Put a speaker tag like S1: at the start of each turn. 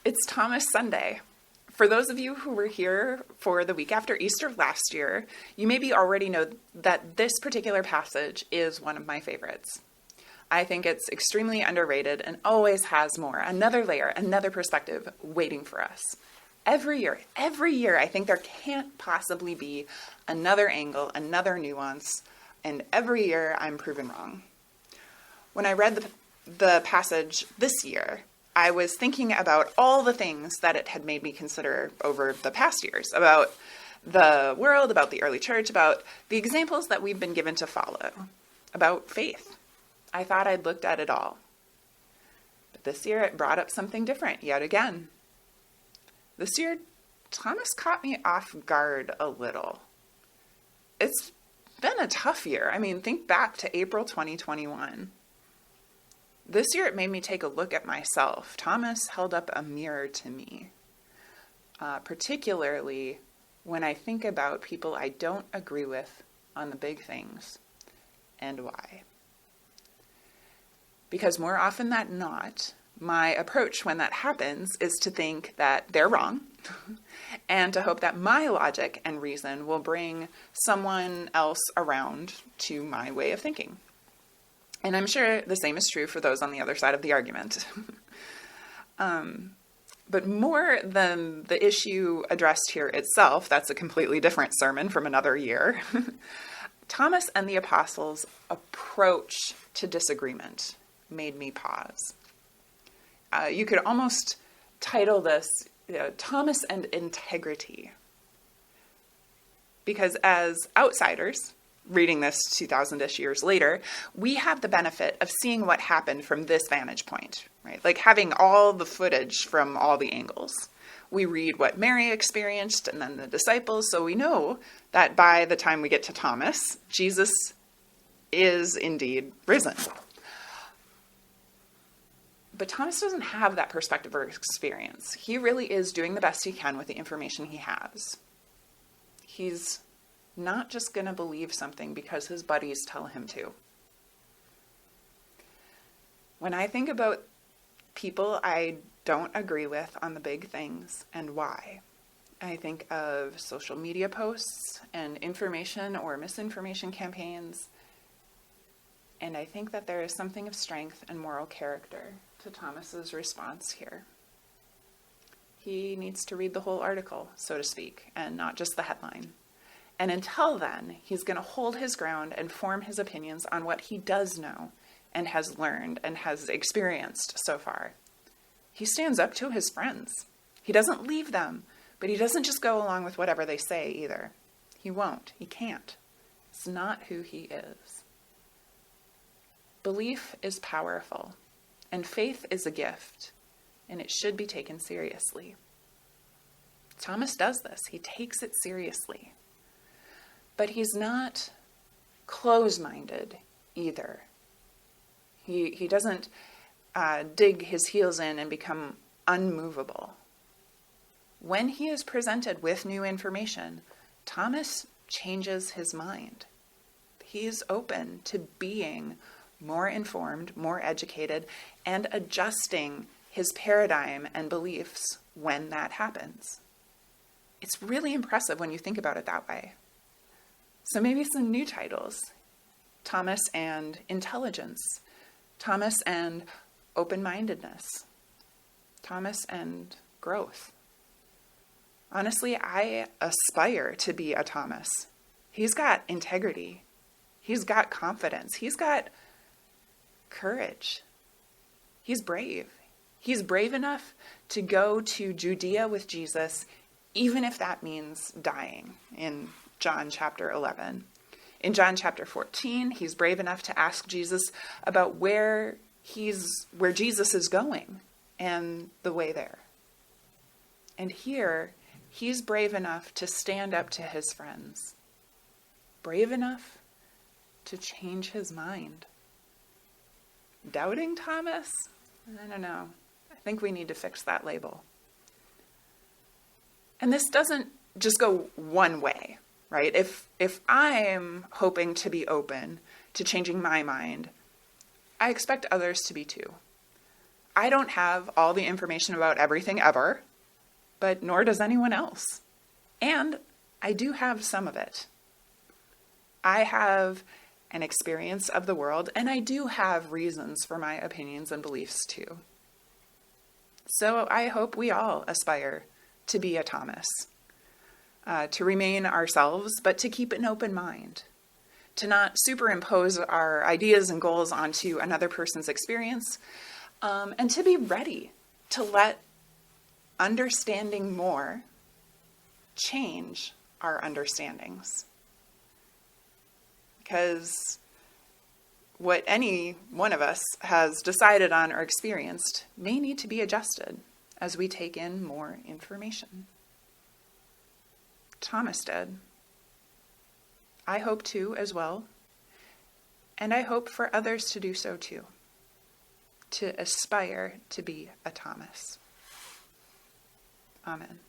S1: It's Thomas Sunday. For those of you who were here for the week after Easter last year, you maybe already know that this particular passage is one of my favorites. I think it's extremely underrated and always has more, another layer, another perspective waiting for us. Every year, I think there can't possibly be another angle, another nuance, and every year I'm proven wrong. When I read the passage this year, I was thinking about all the things that it had made me consider over the past years, about the world, about the early church, about the examples that we've been given to follow, about faith. I thought I'd looked at it all. But this year it brought up something different yet again. This year, Thomas caught me off guard a little. It's been a tough year. I mean, think back to April 2021. This year, it made me take a look at myself. Thomas held up a mirror to me, particularly when I think about people I don't agree with on the big things and why. Because more often than not, my approach when that happens is to think that they're wrong and to hope that my logic and reason will bring someone else around to my way of thinking. And I'm sure the same is true for those on the other side of the argument. But more than the issue addressed here itself, that's a completely different sermon from another year. Thomas and the apostles' approach to disagreement made me pause. You could almost title this Thomas and Integrity. Because as outsiders, reading this 2,000-ish years later, we have the benefit of seeing what happened from this vantage point, right? Like having all the footage from all the angles. We read what Mary experienced and then the disciples, so we know that by the time we get to Thomas, Jesus is indeed risen. But Thomas doesn't have that perspective or experience. He really is doing the best he can with the information he has. He's not just going to believe something because his buddies tell him to. When I think about people I don't agree with on the big things and why, I think of social media posts and information or misinformation campaigns, and I think that there is something of strength and moral character to Thomas's response here. He needs to read the whole article, so to speak, and not just the headline. And until then, he's going to hold his ground and form his opinions on what he does know and has learned and has experienced so far. He stands up to his friends. He doesn't leave them, but he doesn't just go along with whatever they say either. He won't. He can't. It's not who he is. Belief is powerful, and faith is a gift, and it should be taken seriously. Thomas does this. He takes it seriously. But he's not close-minded either. He doesn't dig his heels in and become unmovable. When he is presented with new information, Thomas changes his mind. He's open to being more informed, more educated, and adjusting his paradigm and beliefs when that happens. It's really impressive when you think about it that way. So maybe some new titles: Thomas and Intelligence, Thomas and Open-mindedness, Thomas and Growth. Honestly, I aspire to be a Thomas. He's got integrity. He's got confidence. He's got courage. He's brave. He's brave enough to go to Judea with Jesus, even if that means dying, in John chapter 11. In John chapter 14, he's brave enough to ask Jesus about where Jesus is going and the way there. And here, he's brave enough to stand up to his friends. Brave enough to change his mind. Doubting Thomas? I don't know. I think we need to fix that label. And this doesn't just go one way, right? If I'm hoping to be open to changing my mind, I expect others to be too. I don't have all the information about everything ever, but nor does anyone else. And I do have some of it. I have an experience of the world, and I do have reasons for my opinions and beliefs too. So I hope we all aspire to be a Thomas, to remain ourselves, but to keep an open mind, to not superimpose our ideas and goals onto another person's experience, and to be ready to let understanding more change our understandings. Because what any one of us has decided on or experienced may need to be adjusted as we take in more information. Thomas did. I hope to as well. And I hope for others to do so too. To aspire to be a Thomas. Amen.